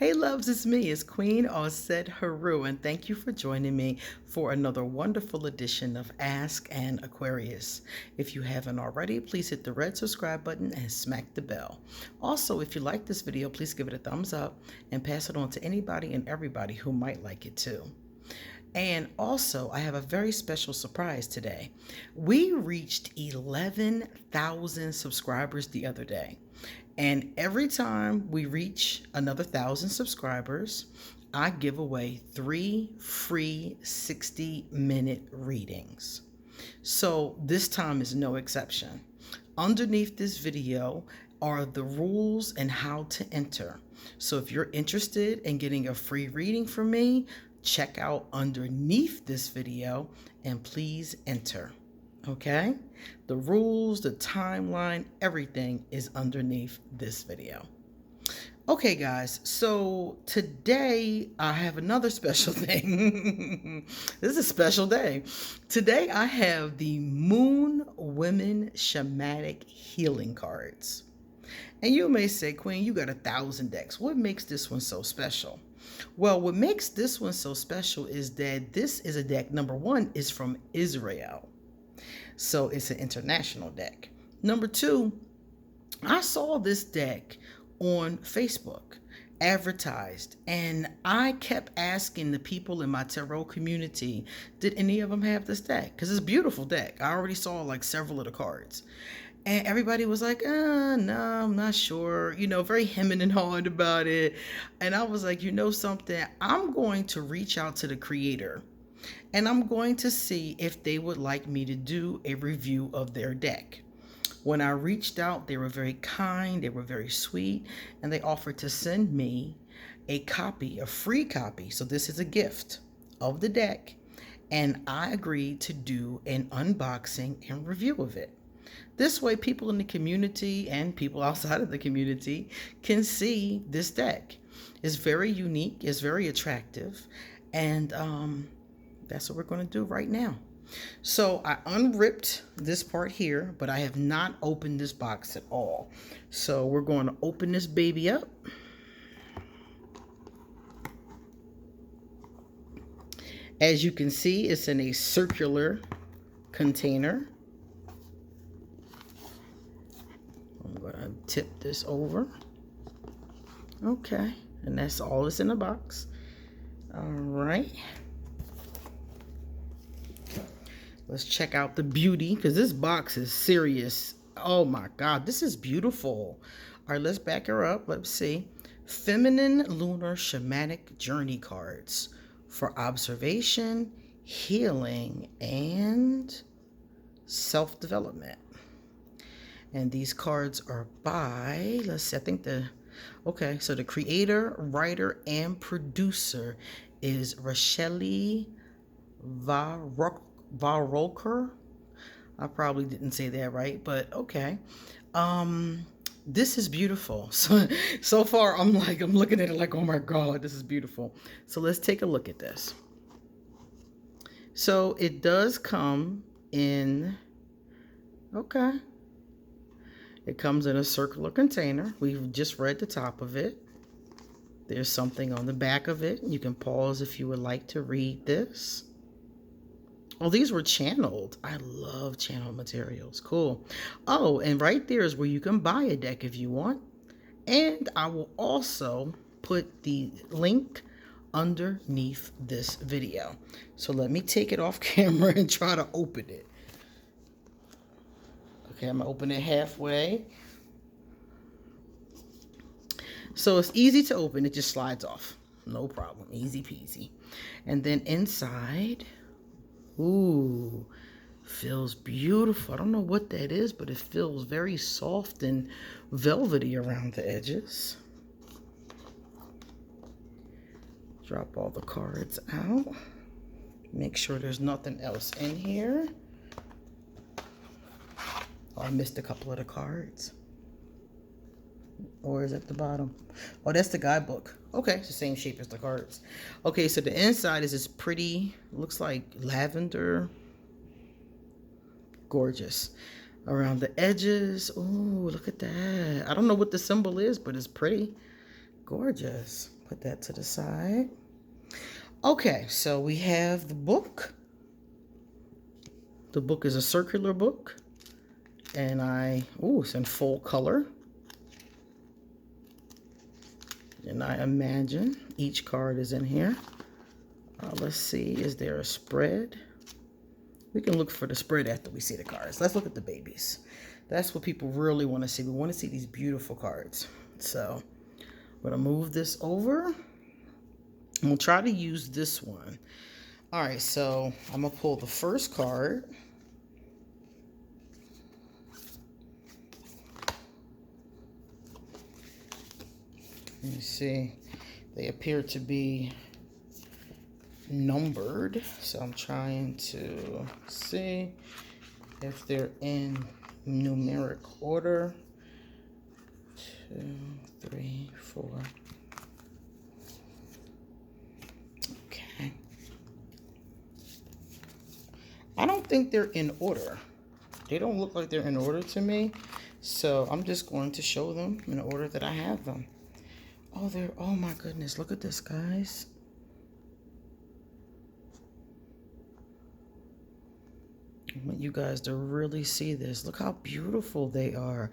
Hey loves, it's me, it's Queen Osset Haru, and thank you for joining me for another wonderful edition of Ask an Aquarius. If you haven't already, please hit the red subscribe button and smack the bell. Also, if you like this video, please give it a thumbs up and pass it on to anybody and everybody who might like it too. And also, I have a very special surprise today. We reached 11,000 subscribers the other day. And every time we reach another 1,000 subscribers, I give away 3 free 60-minute readings. So this time is no exception. Underneath this video are the rules and how to enter. So if you're interested in getting a free reading from me, check out underneath this video and please enter. Okay? The rules, the timeline, everything is underneath this video. Okay, guys, so today I have another special thing. This is a special day. Today I have the Moon Women Shamanic Healing cards. And you may say, Queen, you got 1,000 decks. What makes this one so special? Well, what makes this one so special is that this is a deck, number one, is from Israel. So it's an international deck. Number two, I saw this deck on Facebook advertised, and I kept asking the people in my tarot community, did any of them have this deck? Because it's a beautiful deck. I already saw like several of the cards. And everybody was like, no, I'm not sure, very hemming and hawing about it. And I was like, you know something, I'm going to reach out to the creator and I'm going to see if they would like me to do a review of their deck. When I reached out, they were very kind, they were very sweet, and they offered to send me a copy, a free copy. So this is a gift of the deck. And I agreed to do an unboxing and review of it. This way, people in the community and people outside of the community can see this deck. It's very unique, it's very attractive, and that's what we're going to do right now. So I unripped this part here, but I have not opened this box at all. So we're going to open this baby up. As you can see, it's in a circular container. I'm going to tip this over. Okay, and that's all that's in the box. All right. Let's check out the beauty, because this box is serious. Oh my God, this is beautiful. All right, let's back her up. Let's see. Feminine Lunar Shamanic Journey cards for observation, healing, and self-development. And these cards are by, let's see, I think okay, so the creator, writer, and producer is Racheli Varulker. I probably didn't say that right, but okay. This is beautiful. So far, I'm looking at it like, oh my God, this is beautiful. So let's take a look at this. So it does come in, okay. It comes in a circular container. We've just read the top of it. There's something on the back of it. You can pause if you would like to read this. Oh, these were channeled. I love channeled materials. Cool. Oh, and right there is where you can buy a deck if you want. And I will also put the link underneath this video. So let me take it off camera and try to open it. Okay, I'm gonna open it halfway. So it's easy to open, it just slides off. No problem, easy peasy. And then inside, ooh, feels beautiful. I don't know what that is, but it feels very soft and velvety around the edges. Drop all the cards out. Make sure there's nothing else in here. Oh, I missed a couple of the cards. Or is it at the bottom? Oh, that's the guidebook. Okay, it's the same shape as the cards. Okay, so the inside is this pretty, looks like lavender. Gorgeous. Around the edges. Ooh, look at that. I don't know what the symbol is, but it's pretty. Gorgeous. put that to the side. Okay, so we have the book. The book is a circular book. And it's in full color. And I imagine each card is in here. Let's see, is there a spread? We can look for the spread after we see the cards. Let's look at the babies. That's what people really want to see. We want to see these beautiful cards. So I'm going to move this over. And we'll try to use this one. All right, so I'm going to pull the first card. Let me see. They appear to be numbered. So I'm trying to see if they're in numeric order. 2, 3, 4. Okay. I don't think they're in order. They don't look like they're in order to me. So I'm just going to show them in the order that I have them. Oh my goodness, look at this, guys. I want you guys to really see this. Look how beautiful they are.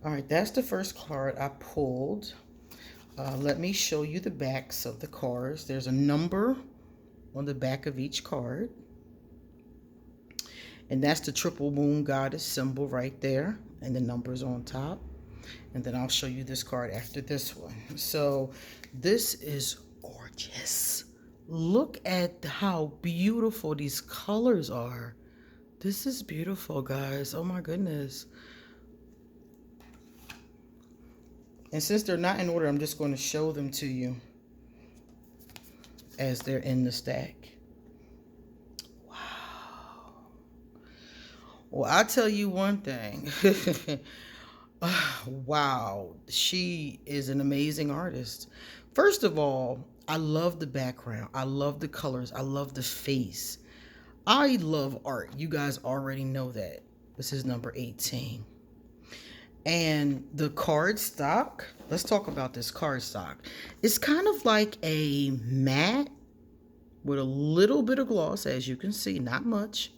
All right, that's the first card I pulled. Let me show you the backs of the cards. There's a number on the back of each card. And that's the triple moon goddess symbol right there. And the numbers on top. And then I'll show you this card after this one. So this is gorgeous. Look at how beautiful these colors are. This is beautiful, guys. Oh my goodness. And since they're not in order, I'm just going to show them to you as they're in the stack. Wow. Well, I'll tell you one thing. Wow, she is an amazing artist. First of all, I love the background. I love the colors. I love the face. I love art. You guys already know that. This is number 18. And the card stock, let's talk about this card stock. It's kind of like a matte with a little bit of gloss, as you can see, not much.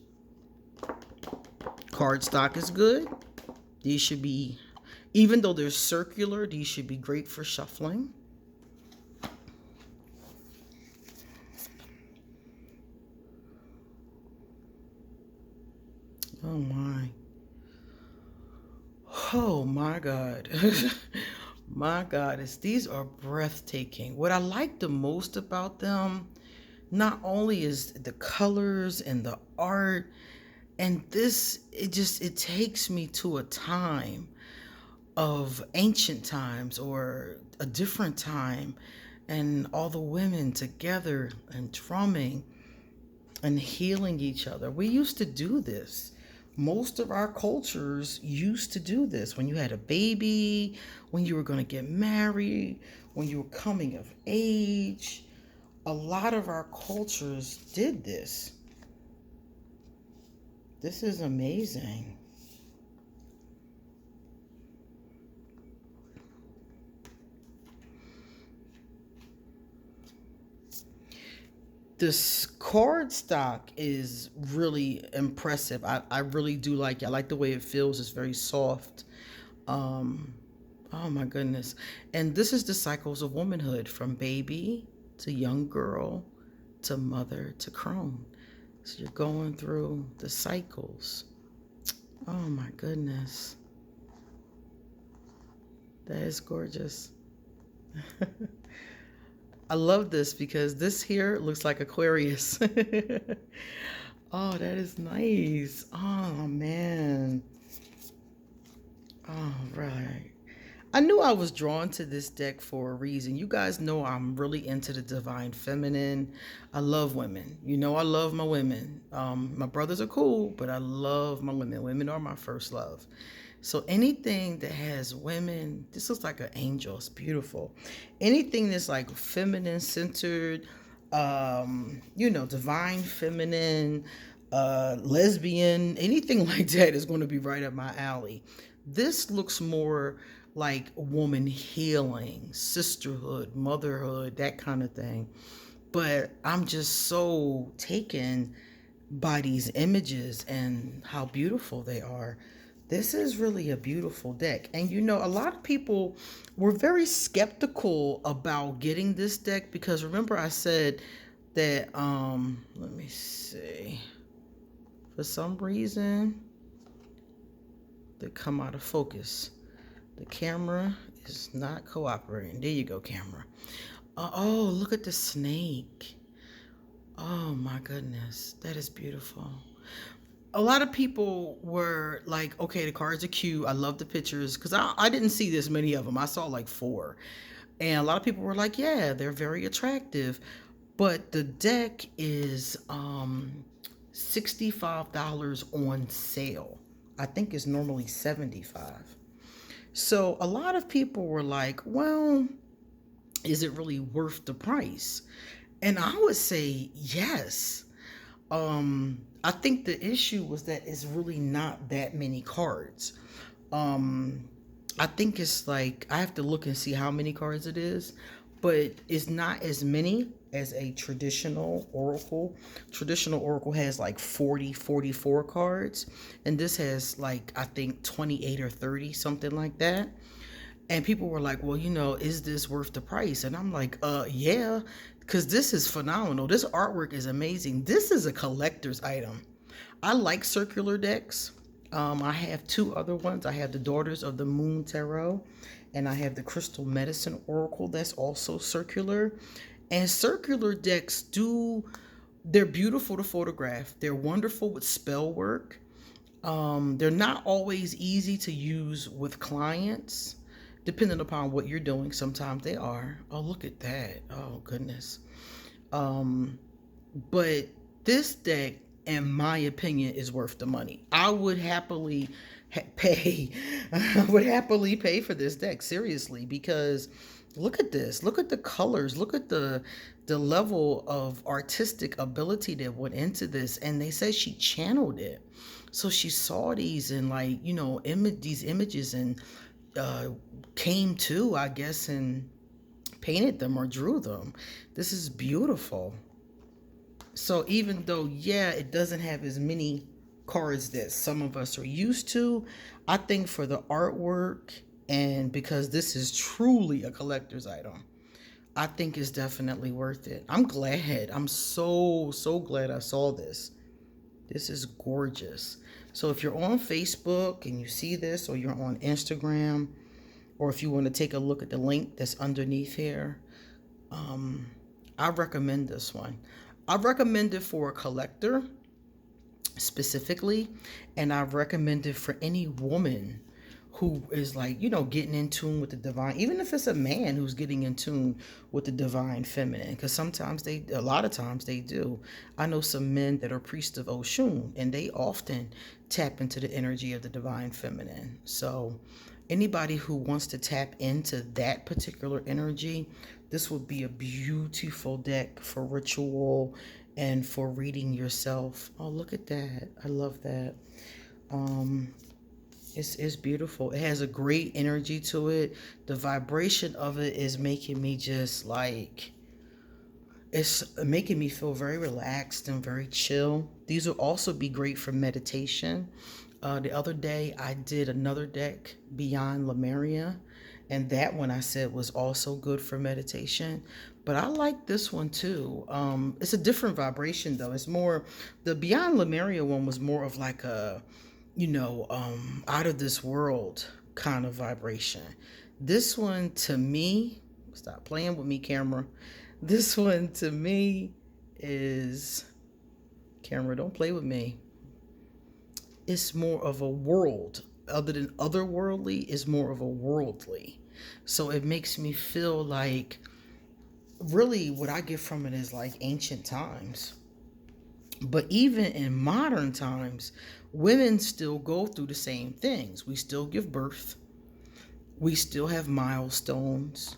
Card stock is good. These should be, even though they're circular, these should be great for shuffling. Oh my. Oh my God. My goddess, these are breathtaking. What I like the most about them, not only is the colors and the art, and this, it takes me to a time of ancient times or a different time, and all the women together and drumming and healing each other. We used to do this. Most of our cultures used to do this. When you had a baby, when you were going to get married, when you were coming of age, a lot of our cultures did this. This is amazing. This card stock is really impressive. I really do like it. I like the way it feels. It's very soft. Oh my goodness. And this is the cycles of womanhood, from baby to young girl to mother to crone. So you're going through the cycles. Oh my goodness. That is gorgeous. I love this because this here looks like Aquarius. Oh, that is nice. Oh, man. All right. I knew I was drawn to this deck for a reason. You guys know I'm really into the divine feminine. I love women. You know I love my women. My brothers are cool, but I love my women. Women are my first love. So anything that has women, this looks like an angel. It's beautiful. Anything that's like feminine centered, divine feminine, lesbian, anything like that is going to be right up my alley. This looks more like woman healing, sisterhood, motherhood, that kind of thing. But I'm just so taken by these images and how beautiful they are. This is really a beautiful deck. And you know, a lot of people were very skeptical about getting this deck because remember I said that let me see. For some reason they come out of focus. The camera is not cooperating. There you go, camera. Oh, look at the snake. Oh my goodness, that is beautiful. A lot of people were like, okay, the cards are cute. I love the pictures because I didn't see this many of them. I saw like 4. And a lot of people were like, yeah, they're very attractive. But the deck is $65 on sale. I think it's normally $75. So a lot of people were like, well, is it really worth the price? And I would say yes. I think the issue was that it's really not that many cards. I think it's like I have to look and see how many cards it is, but it's not as many as a traditional oracle. Traditional oracle has like 40, 44 cards, and this has like I think 28 or 30, something like that. And people were like, well, you know, is this worth the price? And I'm like, yeah, because this is phenomenal. This artwork is amazing. This is a collector's item. I like circular decks. I have 2 other ones. I have the Daughters of the Moon Tarot, and I have the Crystal Medicine Oracle that's also circular. And circular decks they're beautiful to photograph. They're wonderful with spell work. They're not always easy to use with clients, depending upon what you're doing. Sometimes they are. Oh, look at that. Oh, goodness. But this deck, in my opinion, is worth the money. I would happily pay. I would happily pay for this deck, seriously, because look at this. Look at the colors. Look at the level of artistic ability that went into this. And they said she channeled it. So she saw these and like, you know, these images and came to, I guess, and painted them or drew them. This is beautiful. So even though, yeah, it doesn't have as many cards that some of us are used to, I think for the artwork and because this is truly a collector's item, I think it's definitely worth it. I'm glad. I'm so glad I saw this. This is gorgeous. So if you're on Facebook and you see this, or you're on Instagram, or if you want to take a look at the link that's underneath here, I recommend this one. I recommend it for a collector specifically, and I recommend it for any woman who is like, you know, getting in tune with the divine, even if it's a man who's getting in tune with the divine feminine, because a lot of times they do. I know some men that are priests of Oshun, and they often tap into the energy of the divine feminine. So anybody who wants to tap into that particular energy, this would be a beautiful deck for ritual and for reading yourself. Oh, look at that. I love that. It's beautiful. It has a great energy to it. The vibration of it is making me just like, it's making me feel very relaxed and very chill. These will also be great for meditation. The other day I did another deck, Beyond Lemuria, and that one I said was also good for meditation. But I like this one too. It's a different vibration though. It's more, the Beyond Lemuria one was more of like a, you know, out of this world kind of vibration. This one to me, stop playing with me, camera. This one to me is, camera, don't play with me. It's more of a world. Other than otherworldly, is more of a worldly. So it makes me feel like, really what I get from it is like ancient times. But even in modern times, women still go through the same things. We still give birth. We still have milestones,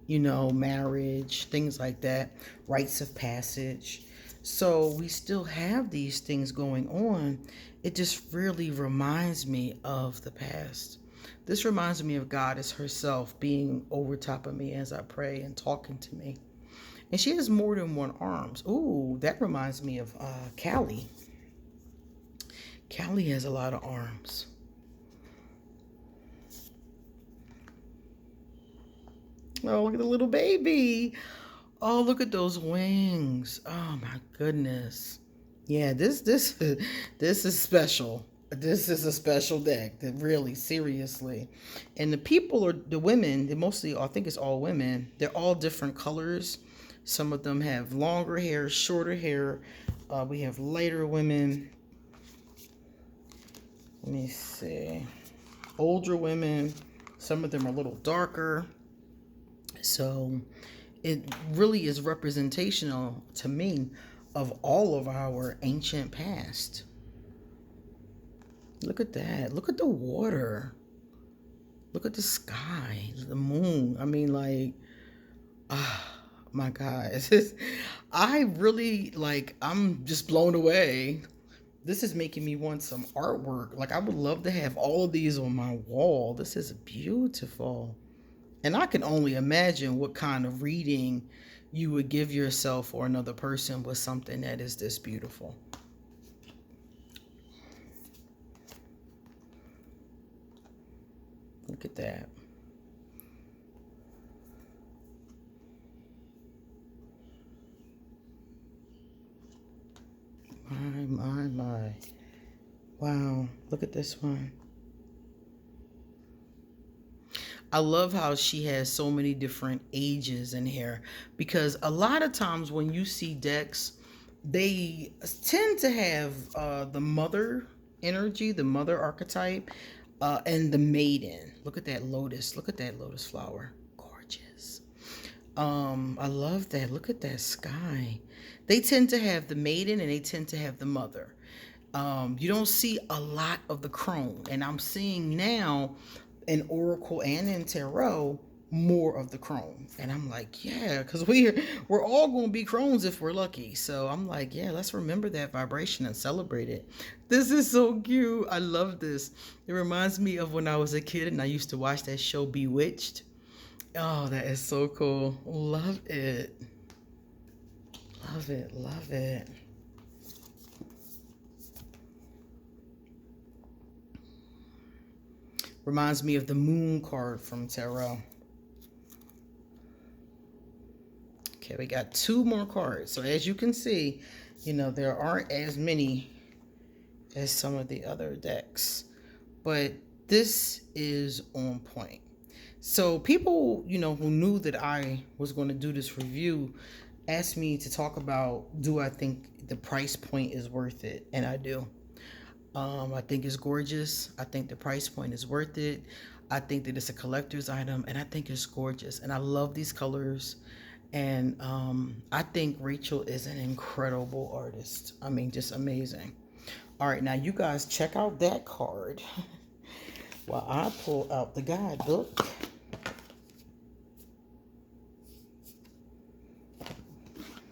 you know, marriage, things like that, rites of passage. So we still have these things going on. It just really reminds me of the past. This reminds me of Goddess herself being over top of me as I pray and talking to me. And she has more than one arms. Ooh, that reminds me of Callie. Callie has a lot of arms. Oh, look at the little baby. Oh, look at those wings. Oh my goodness. Yeah, this is special. This is a special deck. Really, seriously. And the people are the women. They mostly, I think it's all women. They're all different colors. Some of them have longer hair, shorter hair. We have lighter women. Let me see. Older women. Some of them are a little darker. So it really is representational to me of all of our ancient past. Look at that. Look at the water. Look at the sky, the moon. I mean, like, my God. I really, like, I'm just blown away. This is making me want some artwork. Like, I would love to have all of these on my wall. This is beautiful. And I can only imagine what kind of reading you would give yourself or another person with something that is this beautiful. Look at that. My. Wow, look at this one. I love how she has so many different ages in here, because a lot of times when you see decks, they tend to have the mother energy, the mother archetype, and the maiden. Look at that lotus. Look at that lotus flower. Gorgeous. I love that. Look at that sky. They tend to have the maiden and they tend to have the mother. You don't see a lot of the crone, and I'm seeing now in Oracle and in Tarot more of the crone, and I'm like, yeah, because we're all going to be crones if we're lucky. So I'm like, yeah, let's remember that vibration and celebrate it. This is so cute. I love this. It reminds me of when I was a kid and I used to watch that show Bewitched. Oh, that is so cool. Love it. Love it. Love it. Reminds me of the moon card from Tarot. Okay, we got 2 more cards. So as you can see, you know, there aren't as many as some of the other decks, but this is on point. So people, you know, who knew that I was going to do this review asked me to talk about, do I think the price point is worth it? And I do. I think it's gorgeous. I think the price point is worth it. I think that it's a collector's item, and I think it's gorgeous. And I love these colors. And I think Rachel is an incredible artist. I mean, just amazing. All right, now you guys check out that card while I pull out the guidebook.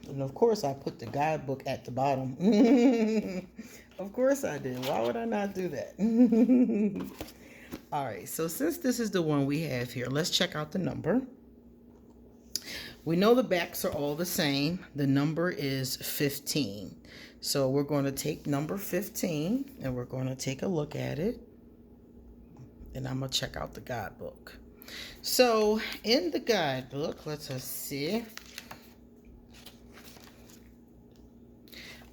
And of course, I put the guidebook at the bottom. Of course I did. Why would I not do that? All right, so since this is the one we have here, let's check out the number. We know the backs are all the same. The number is 15. So we're going to take number 15 and we're going to take a look at it. And I'm going to check out the guidebook. So in the guidebook, let's see.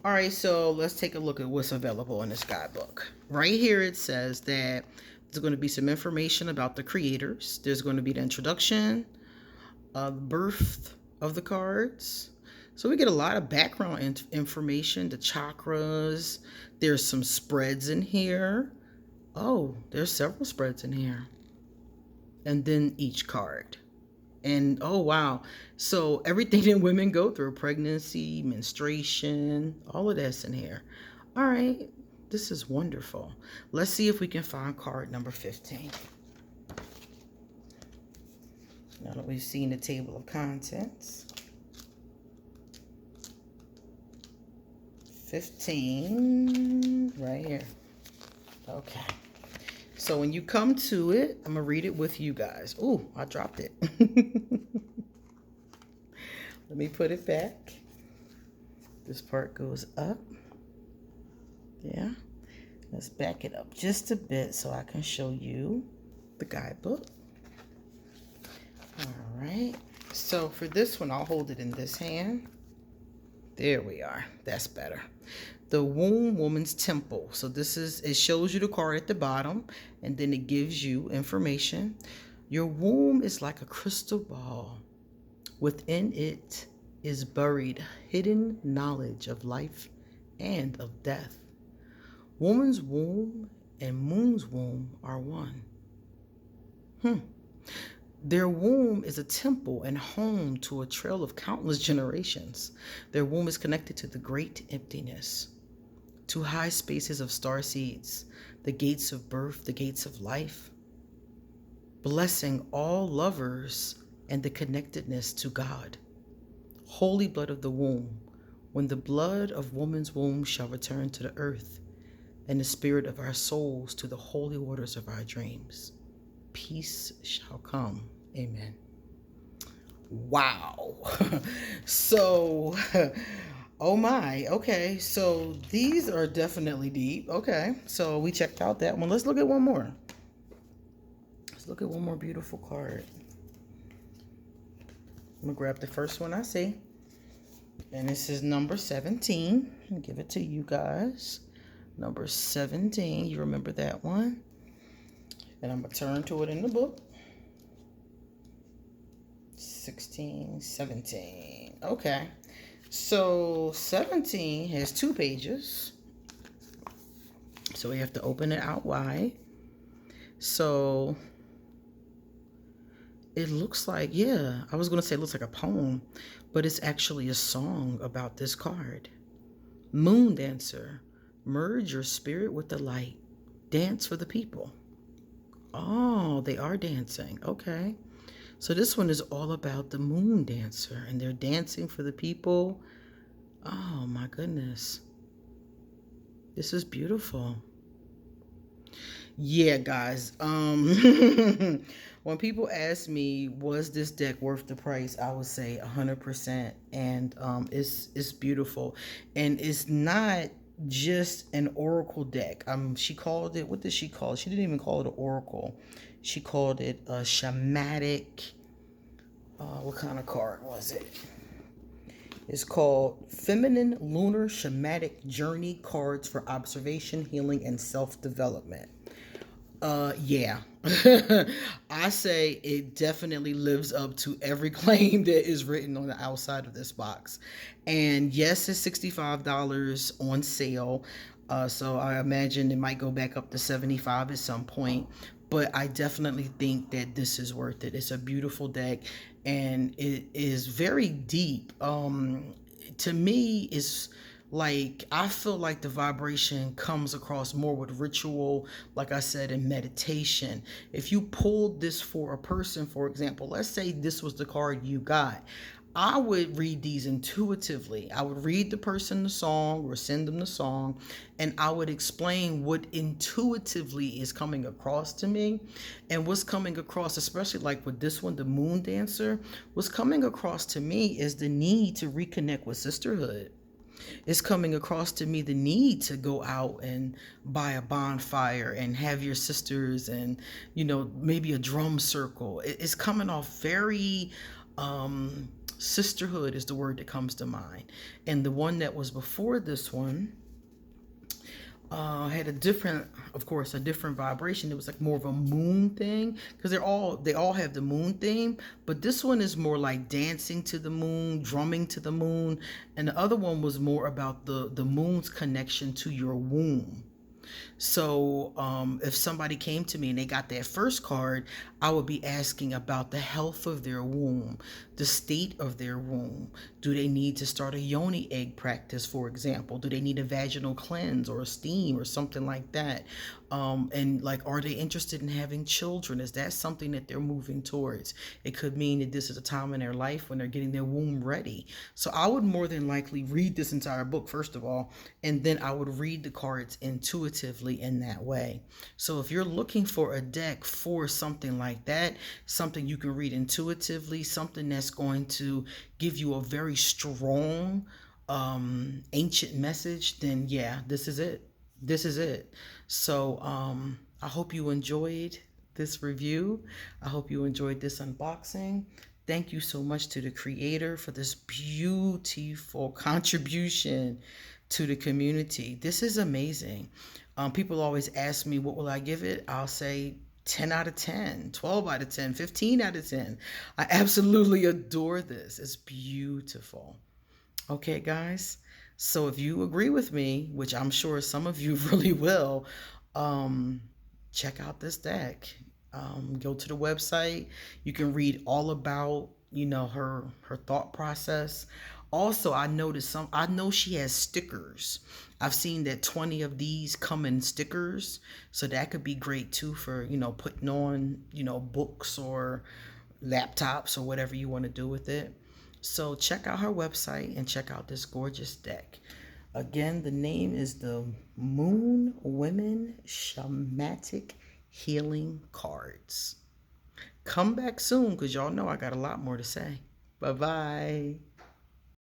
All right, so let's take a look at what's available in this guidebook. Right here it says that there's going to be some information about the creators. There's going to be the introduction, birth of the cards. So we get a lot of background information, the chakras. There's some spreads in here. Oh, there's several spreads in here. And then each card. And oh, wow. So everything that women go through, pregnancy, menstruation, all of that's in here. All right. This is wonderful. Let's see if we can find card number 15. Now that we've seen the table of contents. 15 right here. Okay. So when you come to it, I'm going to read it with you guys. Ooh, I dropped it. Let me put it back. This part goes up. Yeah. Let's back it up just a bit so I can show you the guidebook. All right. So for this one, I'll hold it in this hand. There we are. That's better. The Womb Woman's Temple. So this is, it shows you the card at the bottom, and then it gives you information. Your womb is like a crystal ball. Within it is buried hidden knowledge of life and of death. Woman's womb and moon's womb are one. Their womb is a temple and home to a trail of countless generations. Their womb is connected to the great emptiness, to high spaces of star seeds, the gates of birth, the gates of life, blessing all lovers and the connectedness to God. Holy blood of the womb, when the blood of woman's womb shall return to the earth, and the spirit of our souls to the holy waters of our dreams, peace shall come. Amen. Wow. So, oh my. Okay. So these are definitely deep. Okay. So we checked out that one. Let's look at one more. Let's look at one more beautiful card. I'm going to grab the first one I see. And this is number 17. I'll give it to you guys. Number 17. You remember that one? And I'm going to turn to it in the book. 16, 17. Okay. So 17 has 2 pages. So we have to open it out wide. So it looks like, yeah, I was going to say it looks like a poem, but it's actually a song about this card. Moon dancer, merge your spirit with the light. Dance for the people. Oh, they are dancing. Okay. So this one is all about the moon dancer, and they're dancing for the people. Oh my goodness. This is beautiful. Yeah, guys. When people ask me, was this deck worth the price? I would say 100%. And it's beautiful. And it's not just an oracle deck. She called it, what did she call it? She didn't even call it an oracle. She called it a shamanic. What kind of card was it? It's called Feminine Lunar Shamanic Journey Cards for Observation, Healing, and Self-Development. Yeah. I say it definitely lives up to every claim that is written on the outside of this box. And yes, it's $65 on sale. So I imagine it might go back up to $75 at some point. But I definitely think that this is worth it. It's a beautiful deck, and it is very deep. To me, it's like, I feel like the vibration comes across more with ritual, like I said, in meditation. If you pulled this for a person, for example, let's say this was the card you got, I would read these intuitively. I would read the person the song or send them the song, and I would explain what intuitively is coming across to me. And what's coming across, especially like with this one, the Moon Dancer, what's coming across to me is the need to reconnect with sisterhood. It's coming across to me the need to go out and buy a bonfire and have your sisters and, maybe a drum circle. It's coming off very, sisterhood is the word that comes to mind. And the one that was before this one had a different vibration. It was like more of a moon thing, because they all have the moon theme, but this one is more like dancing to the moon, drumming to the moon, and the other one was more about the moon's connection to your womb. So if somebody came to me and they got that first card, I would be asking about the health of their womb, the state of their womb. Do they need to start a yoni egg practice, for example? Do they need a vaginal cleanse or a steam or something like that? And like, are they interested in having children? Is that something that they're moving towards? It could mean that this is a time in their life when they're getting their womb ready. So I would more than likely read this entire book, first of all, and then I would read the cards intuitively in that way. So if you're looking for a deck for something like that, something you can read intuitively, something that's going to give you a very strong ancient message, then yeah, this is it. This is it. So I hope you enjoyed this review. I hope you enjoyed this unboxing. Thank you so much to the creator for this beautiful contribution to the community. This is amazing. People always ask me, what will I give it? I'll say 10 out of 10, 12 out of 10, 15 out of 10. I absolutely adore this. It's beautiful. Okay, guys. So if you agree with me, which I'm sure some of you really will, check out this deck. Go to the website. You can read all about, her thought process. Also, I noticed I know she has stickers. I've seen that 20 of these come in stickers. So that could be great too for, putting on, books or laptops or whatever you want to do with it. So check out her website and check out this gorgeous deck. Again, the name is the Moon Women Shamanic Healing Cards. Come back soon because y'all know I got a lot more to say. Bye-bye.